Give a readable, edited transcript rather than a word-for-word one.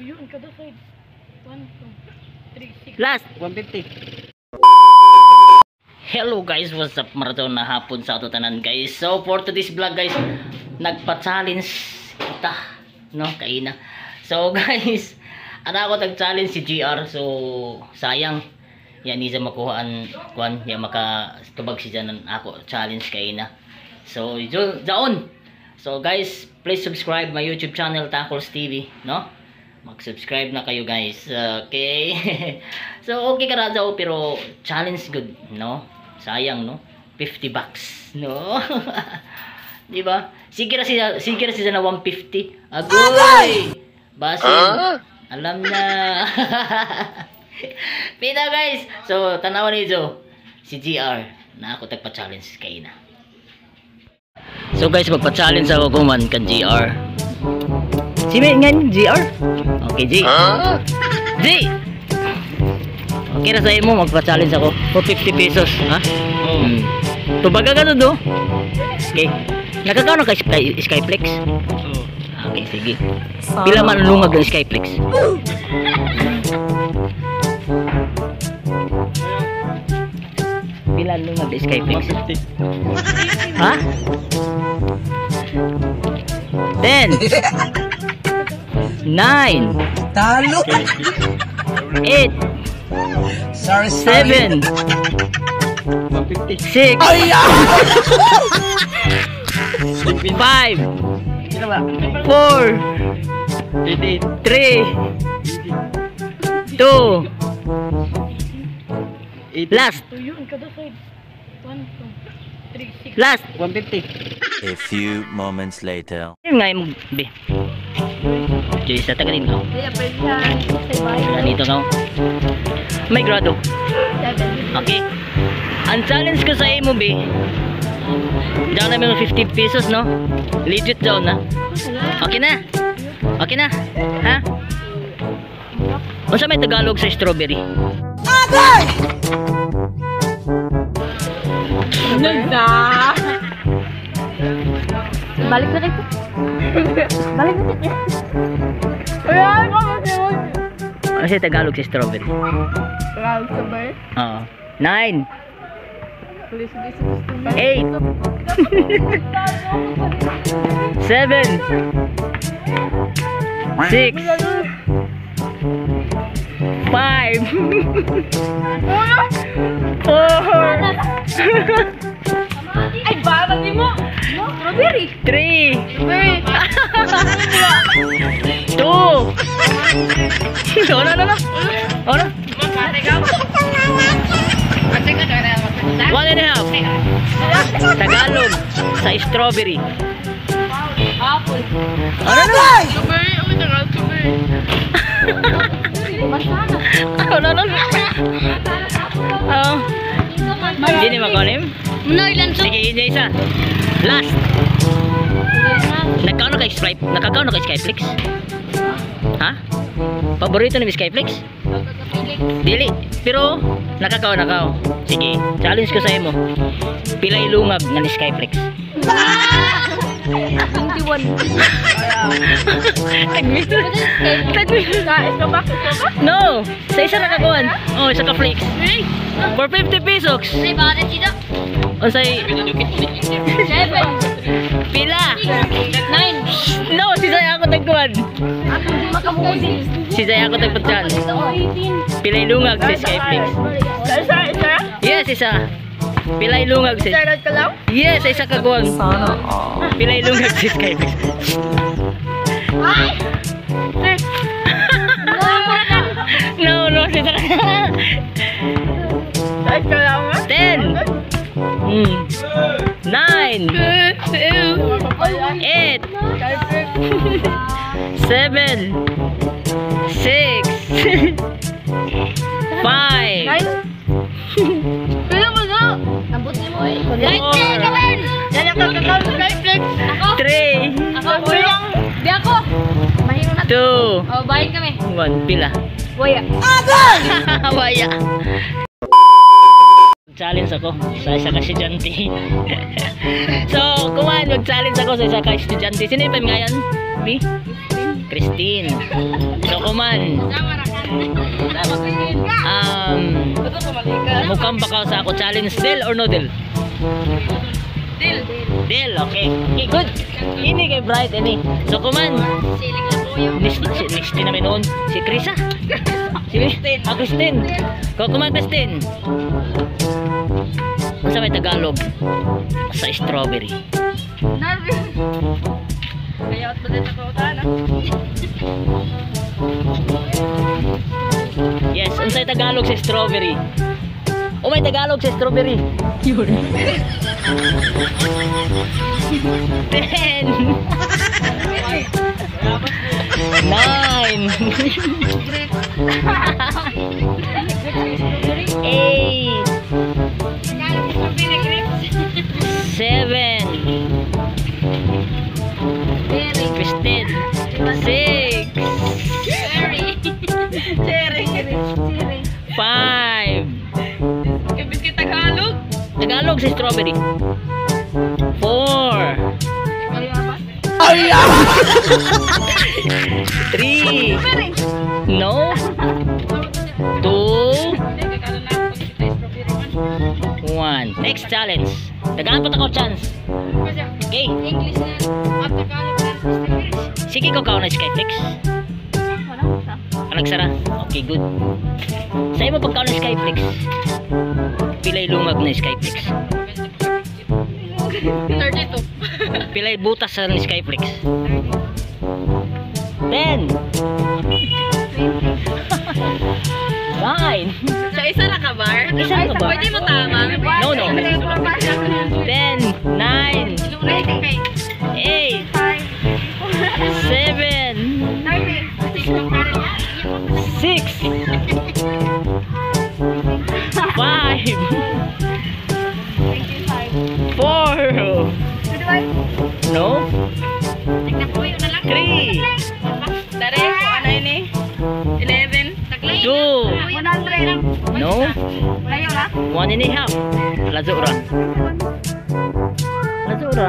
Yun, kada side. 1, 2, 3, 6. Last. 150. Hello guys, what's up? Marathon na hapon sa tanan guys. So for today's vlog guys, nagpa-challenge kita, no, kaina. So guys, ako tag-challenge si GR. So sayang yan isa makuhaan kuan, ya makatubag si janan ako challenge kaina. So jaon. So guys, please subscribe my YouTube channel Tackles TV, no? Mag-subscribe na kayo guys. Okay. So okay ka daw pero challenge good, no? Sayang, no? 50 bucks, no? Di ba? Sige na siya na 150. Agoy! Basin. Alam na. Pita guys. So tanawan niyo si GR na ako tagpa-challenge kay na. So guys, magpa-challenge ako kuman kan GR. Si ngan GR? Okay, G. G. Okay na sa'yo mo, magpa-challenge ako for 50 pesos, ha? Tubaga ka do. Okay. Nakakaano ka Skyflex? Okay, sige. Pila man lungag ng Skyflex? Pila lungag ng Skyflex? 150. Ha? 10 9 Talo. 8 7 150. 6 5 4 3 2 last. Yun, kada side. 1, 2, 3, 6. Last. 150. A few moments later. Yung nga yung be. Jadi sa tagalin ko. Ganito ko. May grado. Okay. Ang challenge ko sa imo be. Diyan namin 50 pesos, no? Legit daw na. Okay na? Okay na? Ha? Unsa may Tagalog sa strawberry? Agay! Nagda! Balik na dito. Balik na dito. Ayan ko mag-iwan. Ano siya Tagalog sa strawberry? Tagalog sabay? Oo. 9 8 7 6 5 4 Ay, barang din mo! Strawberry! 3 2 Ano? Ano? 1 and a half Tagalog sa strawberry. Apple. Ano na? Strawberry? Ano Tagalog strawberry? Masana. Ano? Oh. Hindi ni makonim? Muna ilan to? Sige, isa. Last. Nakakaano ka Skyflex? Ha? Paborito ni Skyflex? Dili. Pero nakakaw. Sige, challenge ko sa imo. Pilay lungag nga ni Skyflex. 21. Tagmi. No, sa isa nakakuan. Oh, isa ka flex. For 50 pesos. Ay, bakit dito? Unsay 7. pila? 9. No, si Zaya ako tagkuan. Ako di makamusin. Si Zaya ako tagpatyan. 18. Pilay lungag si Skyflex. Isa? Yes, isa. Pilay lungag si. Sarad ka lang? Yes, isa ka kuwang. Pilay lungag si Skyflex. Ay! No, si Zaya. Sarad ka lang mo? 10 9 8 7 6 5 Pila mo na? Nabuti mo eh. Kahit ka rin! Dala ka kakao sa Skyflex. Ako? 3 Ako? Kulang. Di ako. Mahiro na. 2 O, bahin kami. 1 pila. Waya. Waya. Challenge ako sa isa ka estudyante. So, kumain mag-challenge ako sa isa ka estudyante. Sino yung ngayon? B? Christine. So, 1. Mukhang baka sa ako challenge. Del or no del? Del, okay. Okay, good. Ini kay Bright, ini. So, kuman. Next namin noon. Si Krisa. Si Christine. Ah, Christine. Kuman, Christine. Ano sa may Tagalog? Sa strawberry. Narvin. Kaya ba din ako na? Yes, unsay Tagalog sa strawberry? O may Tagalog sa strawberry. 10. 9. 8. 7. 15. 6. 5. Biskit Tagalog. Tagalog sa strawberry. 4. 3. No. 2. 1. Next challenge. Dagaan pa ako chance. Okay. English na. At Tagalog na. Sige ko na Skyflex. Nagsara. Okay, good. Sa imo pagkaon ng Skyflex. Pilay lungag na Skyflex. 32. Pilay butas sa Skyflex. 10. 9. Sa isa na ka bar? Isa na ka bar? Pwede mo tama. No, no. 10, 9, 8, 7, 6, 5, 4, no, 3, 11. 2, no, 1 and a half. Lazura. Lazura.